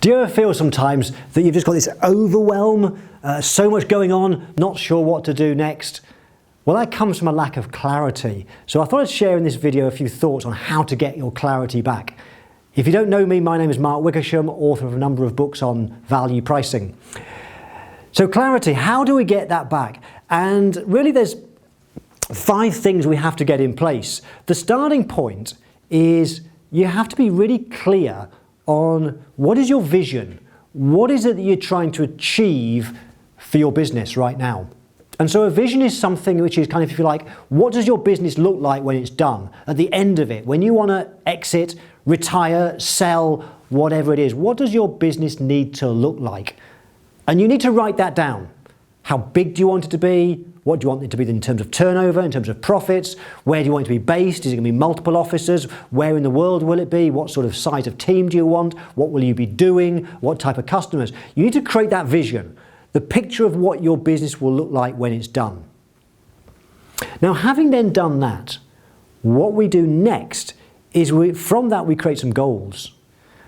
Do you ever feel sometimes that you've just got this overwhelm, so much going on, not sure what to do next? Well, that comes from a lack of clarity. So I thought I'd share in this video a few thoughts on how to get your clarity back. If you don't know me, my name is Mark Wickersham, author of a number of books on value pricing. So clarity, how do we get that back? And really there's 5 things we have to get in place. The starting point is you have to be really clear on what is your vision, what is it that you're trying to achieve for your business right now. And so a vision is something which is kind of, if you like, what does your business look like when it's done, at the end of it, when you want to exit, retire, sell, whatever it is, what does your business need to look like? And you need to write that down. How big do you want it to be? What do you want it to be in terms of turnover, in terms of profits? Where do you want it to be based? Is it going to be multiple offices? Where in the world will it be? What sort of size of team do you want? What will you be doing? What type of customers? You need to create that vision, the picture of what your business will look like when it's done. Now, having then done that, what we do next is from that we create some goals.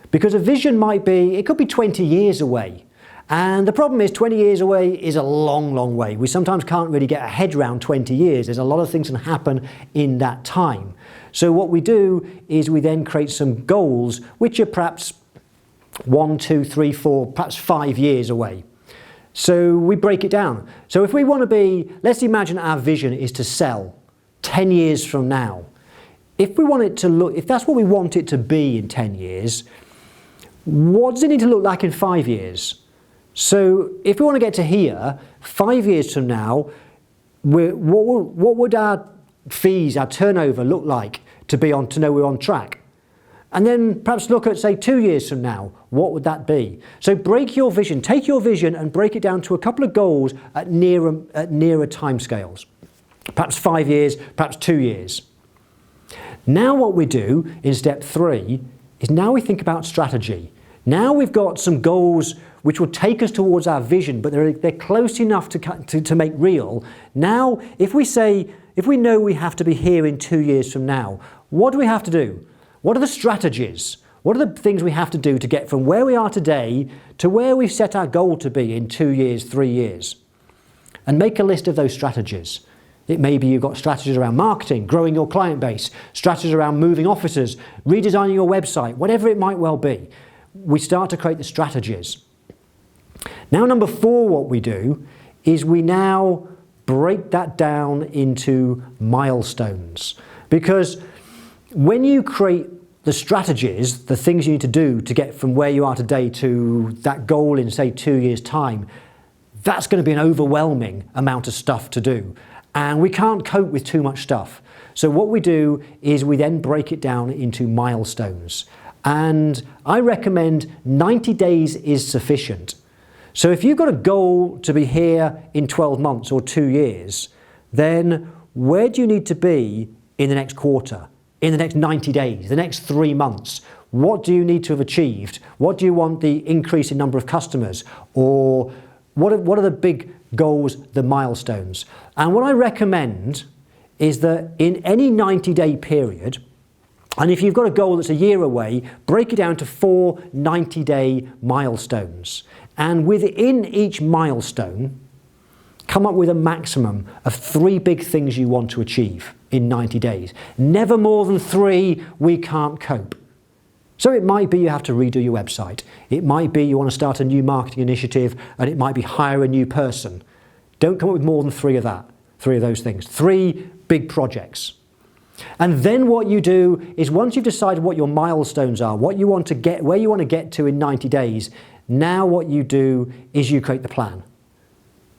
Because a vision might be, it could be 20 years away. And the problem is 20 years away is a long, long way. We sometimes can't really get our head around 20 years. There's a lot of things that happen in that time. So what we do is we then create some goals which are perhaps 1, 2, 3, 4, perhaps 5 years away. So we break it down. So if we want to be, let's imagine our vision is to sell 10 years from now. If we want it to look, if that's what we want it to be in 10 years, what does it need to look like in 5 years? So if we want to get to here, 5 years from now, what would our fees, our turnover look like to know we're on track? And then perhaps look at, say, 2 years from now, what would that be? So break your vision, take your vision and break it down to a couple of goals at nearer timescales. Perhaps 5 years, perhaps 2 years. Now what we do in step 3 is now we think about strategy. Now we've got some goals which will take us towards our vision, but they're close enough to make real. Now, if we know we have to be here in 2 years from now, what do we have to do? What are the strategies? What are the things we have to do to get from where we are today to where we've set our goal to be in 2 years, 3 years? And make a list of those strategies. It may be you've got strategies around marketing, growing your client base, strategies around moving offices, redesigning your website, whatever it might well be. We start to create the strategies. Now, number 4, what we do is we now break that down into milestones. Because when you create the strategies, the things you need to do to get from where you are today to that goal in, say, 2 years' time, that's going to be an overwhelming amount of stuff to do. And we can't cope with too much stuff. So what we do is we then break it down into milestones. And I recommend 90 days is sufficient. So if you've got a goal to be here in 12 months or 2 years, then where do you need to be in the next quarter, in the next 90 days, the next 3 months? What do you need to have achieved? What do you want the increase in number of customers? Or what are the big goals, the milestones? And what I recommend is that in any 90-day period, and if you've got a goal that's a year away, break it down to 4 90-day milestones. And within each milestone, come up with a maximum of 3 big things you want to achieve in 90 days. Never more than 3, we can't cope. So it might be you have to redo your website. It might be you want to start a new marketing initiative, and it might be hire a new person. Don't come up with more than 3 of those things. 3 big projects. And then what you do is once you've decided what your milestones are, what you want to get, where you want to get to in 90 days, now what you do is you create the plan.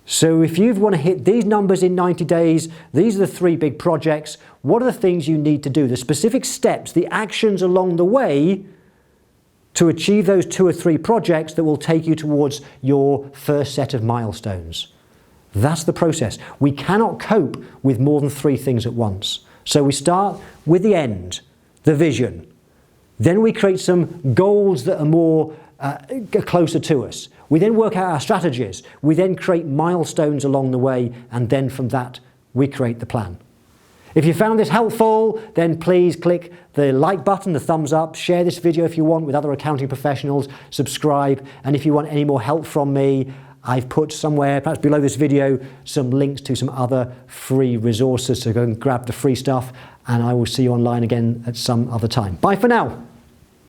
So if you want to hit these numbers in 90 days, these are the 3 big projects. What are the things you need to do? The specific steps, the actions along the way to achieve those 2 or 3 projects that will take you towards your first set of milestones. That's the process. We cannot cope with more than 3 things at once. So we start with the end, the vision. Then we create some goals that are more closer to us. We then work out our strategies. We then create milestones along the way, and then from that we create the plan. If you found this helpful, then please click the like button, the thumbs up, share this video if you want with other accounting professionals, subscribe, and if you want any more help from me, I've put somewhere, perhaps below this video, some links to some other free resources, so go and grab the free stuff, and I will see you online again at some other time. Bye for now.